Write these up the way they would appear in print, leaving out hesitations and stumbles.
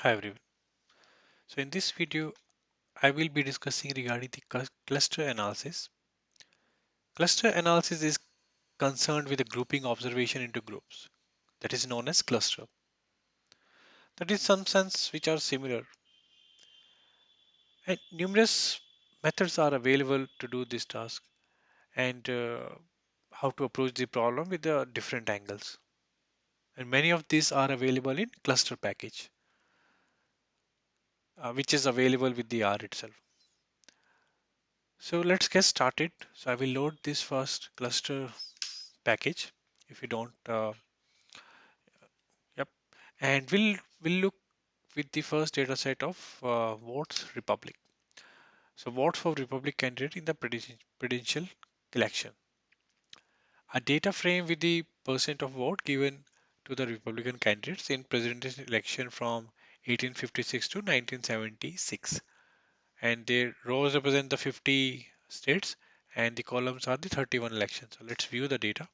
Hi everyone. So in this video, I will be discussing regarding the cluster analysis. Cluster analysis is concerned with the grouping observation into groups. That is known as cluster. That is some sense which are similar. And numerous methods are available to do this task and how to approach the problem with the different angles. And many of these are available in cluster package, which is available with the R itself. So let's get started. So I will load this first cluster package. If you don't, yep. And we'll look with the first data set of votes Republic. So votes for Republic candidate in the presidential election. A data frame with the percent of vote given to the Republican candidates in presidential election from 1856 to 1976. And the rows represent the 50 states and the columns are the 31 elections. So let's view the data.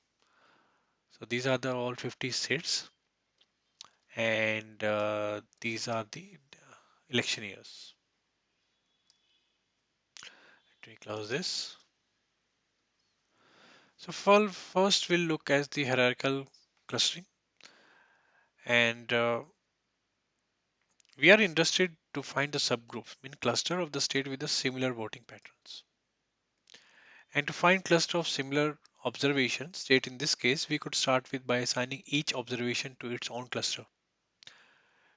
So these are the all 50 states and these are the election years. Let me close this. So first we'll look at the hierarchical clustering and we are interested to find the subgroups, mean cluster of the state with the similar voting patterns. And to find cluster of similar observation state in this case, we could start with by assigning each observation to its own cluster.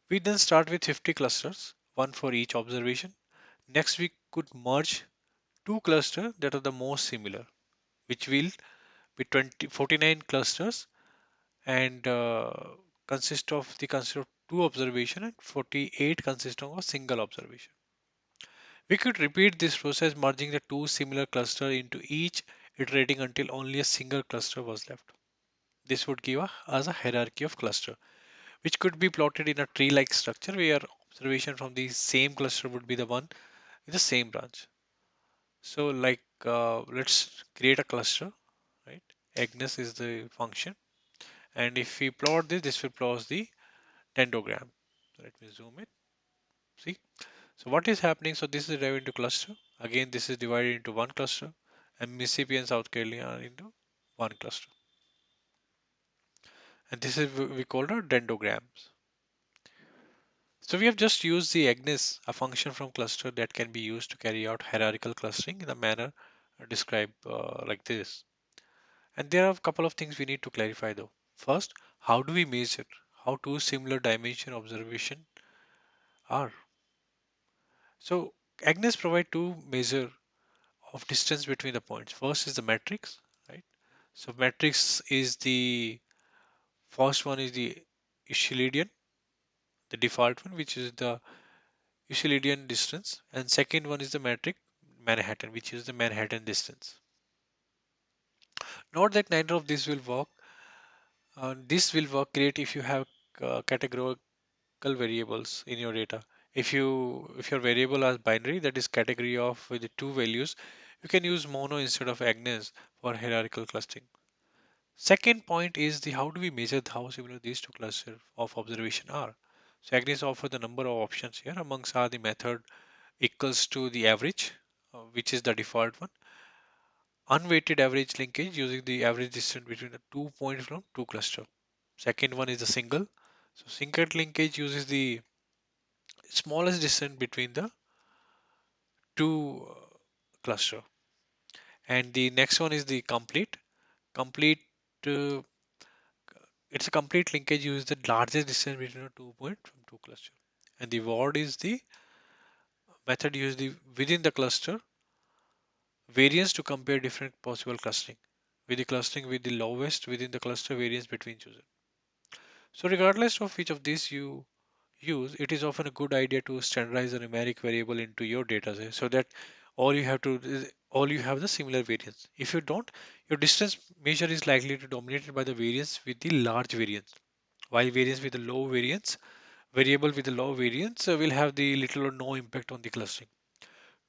We then start with 50 clusters, one for each observation. Next we could merge two clusters that are the most similar, which will be 49 clusters and consist of two observation and 48 consist of a single observation. We could repeat this process merging the two similar clusters into each, iterating until only a single cluster was left. This would give us a hierarchy of cluster, which could be plotted in a tree-like structure where observation from the same cluster would be the one with the same branch. So like let's create a cluster, right? Agnes is the function. And if we plot this, this will plot the dendrogram. So let me zoom it. See? So what is happening? So this is divided into cluster. Again, this is divided into one cluster. And Mississippi and South Carolina are into one cluster. And this is we call it dendrograms. So we have just used the Agnes, a function from cluster that can be used to carry out hierarchical clustering in a manner described like this. And there are a couple of things we need to clarify though. First, how do we measure how two similar dimension observation are? So Agnes provide two measure of distance between the points. First is the matrix, right? So matrix is the first one is the Euclidean, the default one, which is the Euclidean distance, and second one is the metric Manhattan, which is the Manhattan distance. Note that neither of these will work. This will work great if you have categorical variables in your data. If your variable are binary, that is category of with the two values, you can use mono instead of Agnes for hierarchical clustering. Second point is the how do we measure how similar these two clusters of observation are. So Agnes offer the number of options here. Amongst are the method equals to the average, which is the default one. Unweighted average linkage using the average distance between the 2 points from two cluster. Second one is the single. So single linkage uses the smallest distance between the two cluster. And the next one is the complete. Complete uh, it's a complete linkage uses the largest distance between a 2 point from two cluster. And the word is the method used the within the cluster variance to compare different possible clustering. With the clustering with the lowest within the cluster variance between chosen. So regardless of which of these you use, it is often a good idea to standardize a numeric variable into your data set so that all you have the similar variance. If you don't, your distance measure is likely to dominated by the variance with the large variance, while variance with the low variance variable with the low variance will have the little or no impact on the clustering.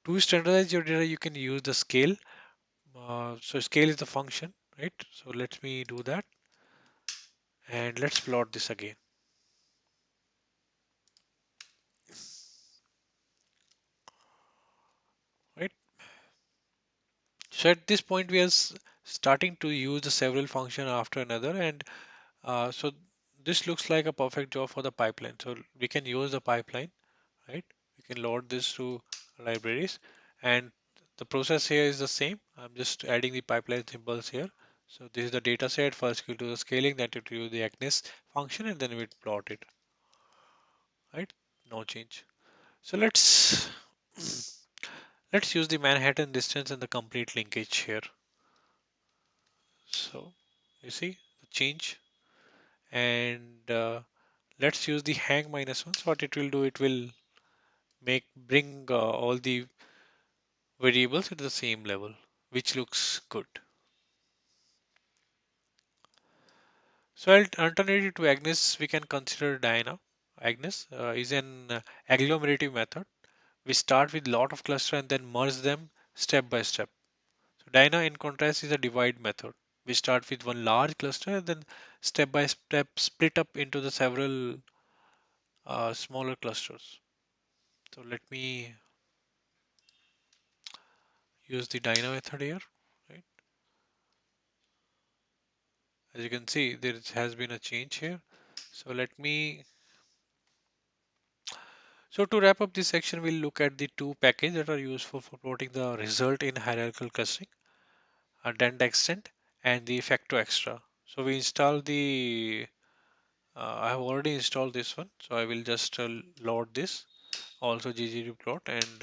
To standardize your data, you can use the scale. So scale is the function, right? So let me do that and let's plot this again. So at this point, we are starting to use the several function after another, and so this looks like a perfect job for the pipeline. So we can use the pipeline, right? We can load this to libraries, and the process here is the same. I'm just adding the pipeline symbols here. So this is the data set. First we'll do the scaling, then it will use the Agnes function, and then we plot it, right? No change. So let's use the Manhattan distance and the complete linkage here. So you see the change, and let's use the hang minus one. So what it will do, it will bring all the variables at the same level, which looks good. So alternative to Agnes, we can consider Diana. Agnes is an agglomerative method. We start with lot of cluster and then merge them step by step. So Diana, in contrast, is a divide method. We start with one large cluster and then step by step split up into the several smaller clusters. So let me use the Dyna method here. Right? As you can see, there has been a change here. So let me. So to wrap up this section, we'll look at the two packages that are useful for plotting the result in hierarchical clustering, dent extent and the facto extra. So we install the. I have already installed this one, so I will just load this. Also ggplot and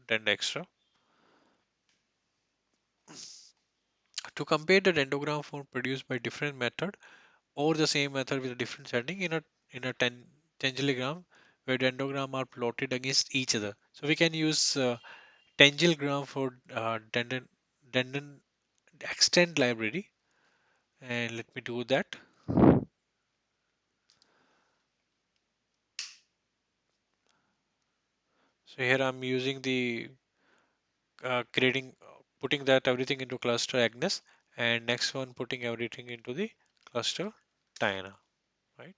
dent extra. To compare the dendrogram form produced by different method or the same method with a different setting in a tanglegram where dendrogram are plotted against each other. So we can use tanglegram for dendron extend library, and let me do that. So here I'm using the creating putting that everything into cluster Agnes, and next one putting everything into the cluster Diana, right?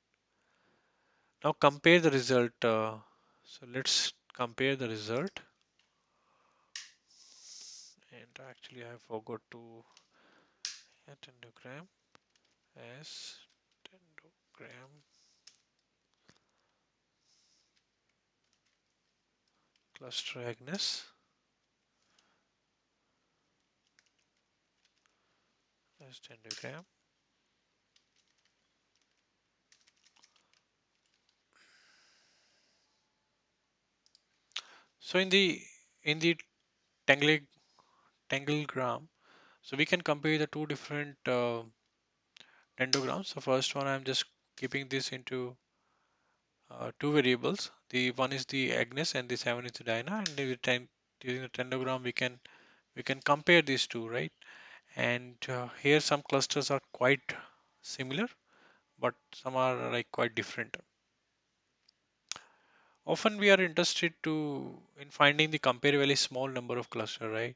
Now compare the result. So let's compare the result. And actually, I forgot to add dendrogram as dendrogram cluster Agnes as dendrogram. So in the tangle tanglegram, so we can compare the two different dendrograms. The first one, I'm just keeping this into two variables. The one is the Agnes and the seven is the Dinah. And using the dendrogram, we can compare these two, right? And here some clusters are quite similar, but some are like quite different. Often we are interested to in finding the comparatively small number of cluster, right?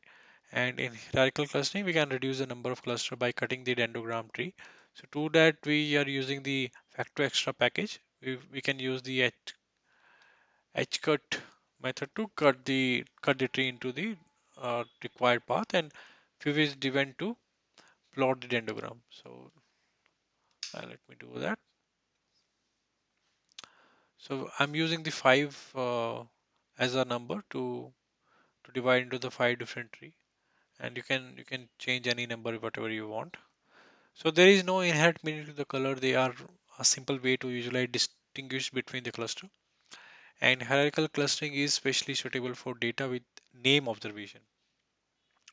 And in hierarchical clustering, we can reduce the number of cluster by cutting the dendrogram tree. So to that, we are using the factor extra package. We can use the h cut method to cut the tree into the required path, and few is given to plot the dendrogram. So let me do that. So I'm using the five as a number to divide into the five different tree, and you can change any number whatever you want. So there is no inherent meaning to the color. They are a simple way to usually distinguish between the cluster. And hierarchical clustering is especially suitable for data with name observation.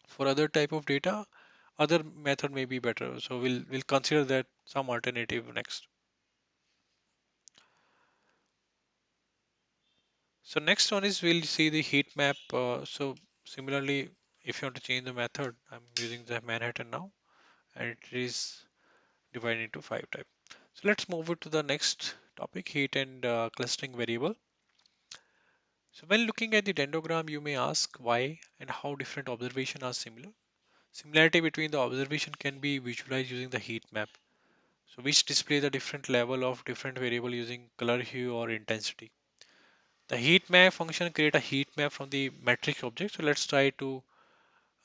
For other type of data, other method may be better. So we'll consider that some alternative next. So next one is we'll see the heat map. So similarly, if you want to change the method, I'm using the Manhattan now, and it is divided into five types. So let's move it to the next topic, heat and clustering variable. So when looking at the dendrogram, you may ask why and how different observations are similar. Similarity between the observation can be visualized using the heat map. So which display the different level of different variable using color, hue or intensity. The heat map function create a heat map from the matrix object. So let's try to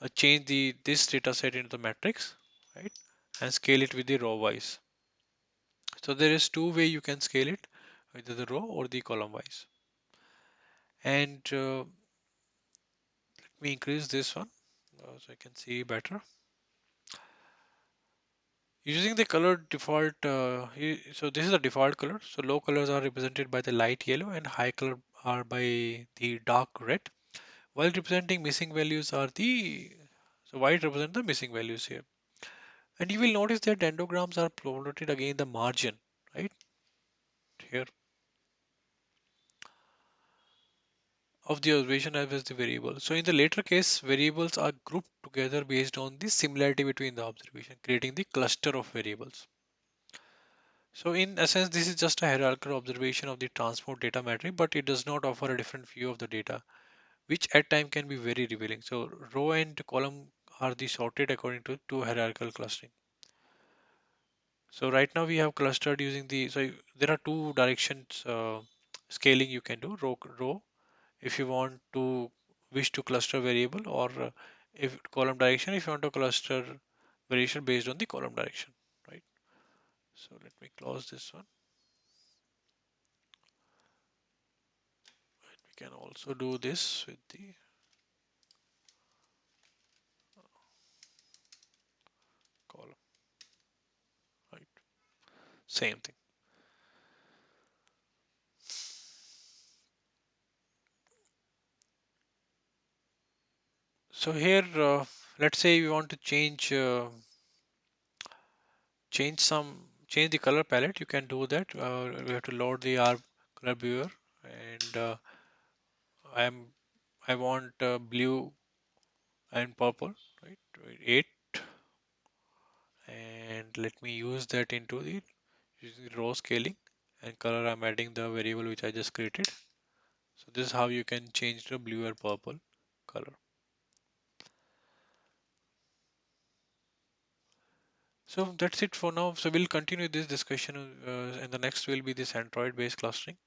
change this data set into the matrix, right, and scale it with the row wise. So there is two way you can scale it, either the row or the column wise. And let me increase this one so I can see better. Using the color default, so this is the default color. So low colors are represented by the light yellow and high color are by the dark red. While representing missing values are the, so white represent the missing values here. And you will notice that dendrograms are plotted against the margin, right? Here of the observation as well as the variable. So in the later case, variables are grouped together based on the similarity between the observation, creating the cluster of variables. So in essence, this is just a hierarchical observation of the transport data metric, but it does not offer a different view of the data, which at time can be very revealing. So row and column are the sorted according to hierarchical clustering. So right now we have clustered using the, so there are two directions scaling you can do, row if you want to wish to cluster variable, or if column direction if you want to cluster variation based on the column direction, right? So let me close this one. We can also do this with the column, right? Same thing. So here, let's say we want to change the color palette. You can do that. We have to load the R color viewer, and I'm I want blue and purple, right? 8, and let me use that into the using row scaling, and color I'm adding the variable which I just created. So this is how you can change the blue or purple color. So that's it for now. So we'll continue this discussion, and the next will be this Android based clustering.